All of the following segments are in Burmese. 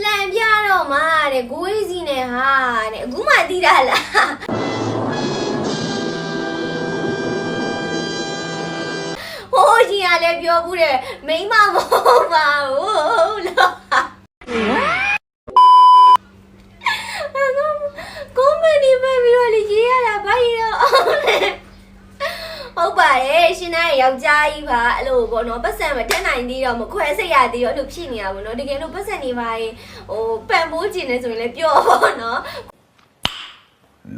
လန်ပြတော့မှာတဲ့ကိုယ်စီနဲ့ဟာတဲ့အခုမှသိတာလားဟိုးကြီးကလည်းပြောဘူးတဲ့မိမမဟုတ်ပါဘူးလို့ကိုမနီပဲပြီးတော့လေရေးရတာဘာကြီးတော့ဟုတ်ပါတယ်ရှင်နိုင်ယောက်ျားကြီးပါအဲ့လိုပေါ့နော်ပတ်စံမတက်နိုင်သေးတော့မခွဲစိတ်ရသေးတော့အဲ့လိုဖြစ်နေတာပေါ့နော်တကယ်လို့ပတ်စံနေပါရင်ဟိုပန်ပိုးကျင်နေဆိုရင်လည်းပြောပေါ့နော်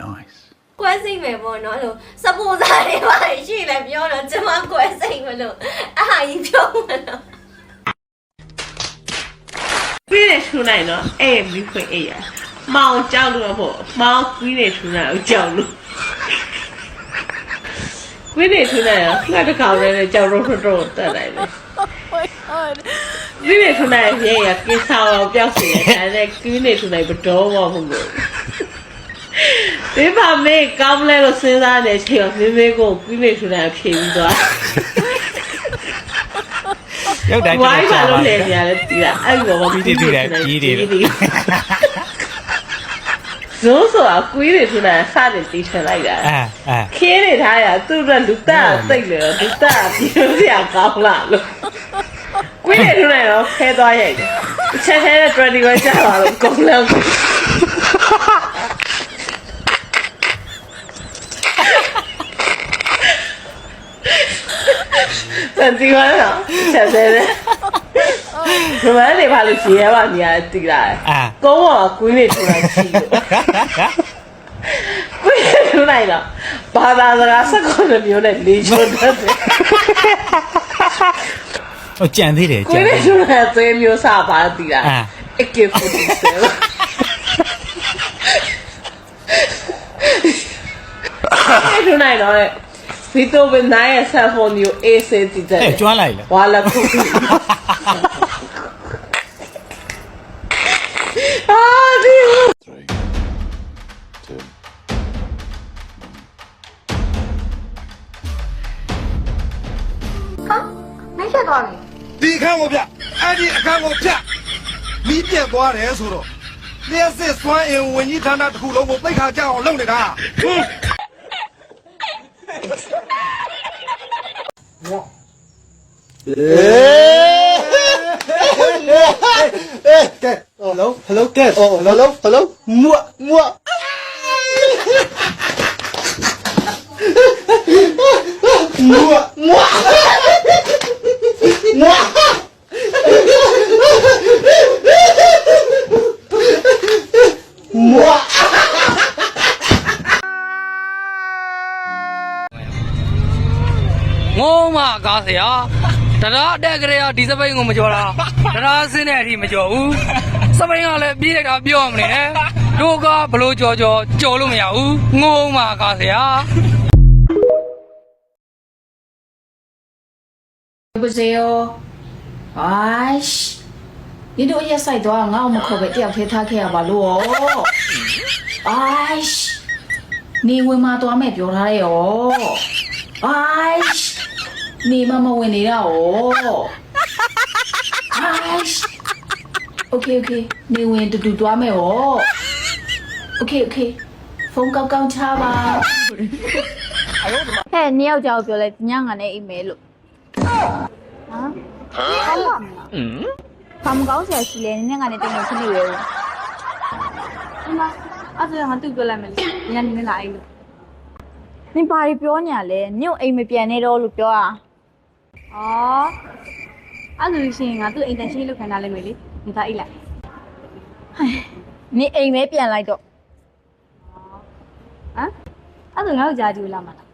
Nice ခွဲစိတ်မယ်ပေါ့နော်အဲ့လိုစပိုးစားတွေပါရှိလည်းပြောတော့ကျမခွဲစိတ်မလို့အာကြီးပြောမလို့ကွေးနေထူနိုင်တော့အဲ့မိခွေအေးရမောင်ကြောက်လို့ပေါ့မောင်ကွေးနေထူနိုင်အောင်ကြောက်လို့ကွေးနေထူနိုင်အောင်ငါတကောင်နဲ့ကြောက်တော့တက်လိုက်တယ်ကွေးနေထူနိုင်ရဲ့ရကိစ္စအောင်ပြောက်စီတယ်ဒါနဲ့ကွေးနေထူနိုင်ဘတော်မဟုတ်ဘူးဒီပါမေကောင်းလဲလို့စဉ်းစားနေချင်မေမေကိုကွေးနေထူနိုင်ဖြေပြီးသွားရောက်တိုင်းဝိုင်းပါလို့လေနေရတယ်တီးတာအဲ့ဘောမပြီးတယ်ကြီးတယ်ဇိုးဆိုတာကွေးတွေထူနိုင်စတယ်တီးချလိုက်တာခင်းနေထားရသူ့အတွက်လူတက်သိတ်လေလူတက်ပြောစရာကောင်းလာလို့ကွေးတွေထူနိုင်တော့ခဲသွားရိုက်တယ်ချက်ခဲတဲ့21ကျလာလို့ကုန်လောက်တန်တီပါလားချက်သေးတယ်ဘယ်နဲ့ဘာလို့ရှည်ရပါနေရတီးလာကုန်းကကွေးနေထူနိုင်ရှိလို့ကွေးနေထူနိုင်တော့ဘာသာစကား19မျိုးနဲ့လေးချိုးတတ်တယ်ဟိုကြံသေးတယ်ကွေးနေထူနိုင်သေးမျိုးစပါတီးလာAK47ထူနိုင်တော့ဗီတိုဘနိုင်ရဲ့ cell phone မျိုး AC တည်တယ်ကျွမ်းလိုက်လားဝါလာခုအာဒီ ဟာနိုင်ချက်သွားပြီဒီအခန်းကိုပြအဲ့ဒီအခန်းကိုပြမီးပြက်သွားတယ်ဆိုတော့လျှက်စစ်စွမ်းအင်ဝင်ကြီးဌာနတစ်ခုလုံးကိုသိခါကြအောင်လုပ်နေတာHello, guys. Oh, hello. Mua. Mua. Mua. Mua. ငုံမကားဆရာတရားအတက်ကြရဒီစပိန်ကိုမကြော်တာတရားစင်းတဲ့အထိမကြော်ဘူးစပိန်ကလည်းပြေးလိုက်တာပြောမနေနဲ့တို့ကဘလို့ကြော်လို့မရဘူးငုံမကားဆရာ不是哟，哎西，你都也晒多，我们可别掉铁塔去啊吧路哦，哎西，你为嘛多没表他哟？哎西，你妈妈问你了哦，哎西，OK，你问嘟多没哦？OK，风高高差吧。ဟဲ့နှစ်ယောက်ကြောက်ပြောလဲညငါနဲ့အိမ်မဲလို့ဟာမကောင်းဆရာရှိလဲနင်းငါနဲ့တိတ်နေဖြစ်နေရဘူးအမအဲ့ဒါငါသူ့ပြောလိုက်မယ်လေညနေလာအိမ်လို့နင်ဘာပြောညာလဲညို့အိမ်မပြန်နေတော့လို့ပြောတာအဲ့လိုရှင်ငါသူ့အိမ်တန်ရှင်းလုပ်ခံထားလိုက်မယ်လေဒီသားအိတ်လိုက်နင်အိမ်မဲပြန်လိုက်တော့အဲ့ဒါငါ့ကိုကြားကြည့်လာမှာလား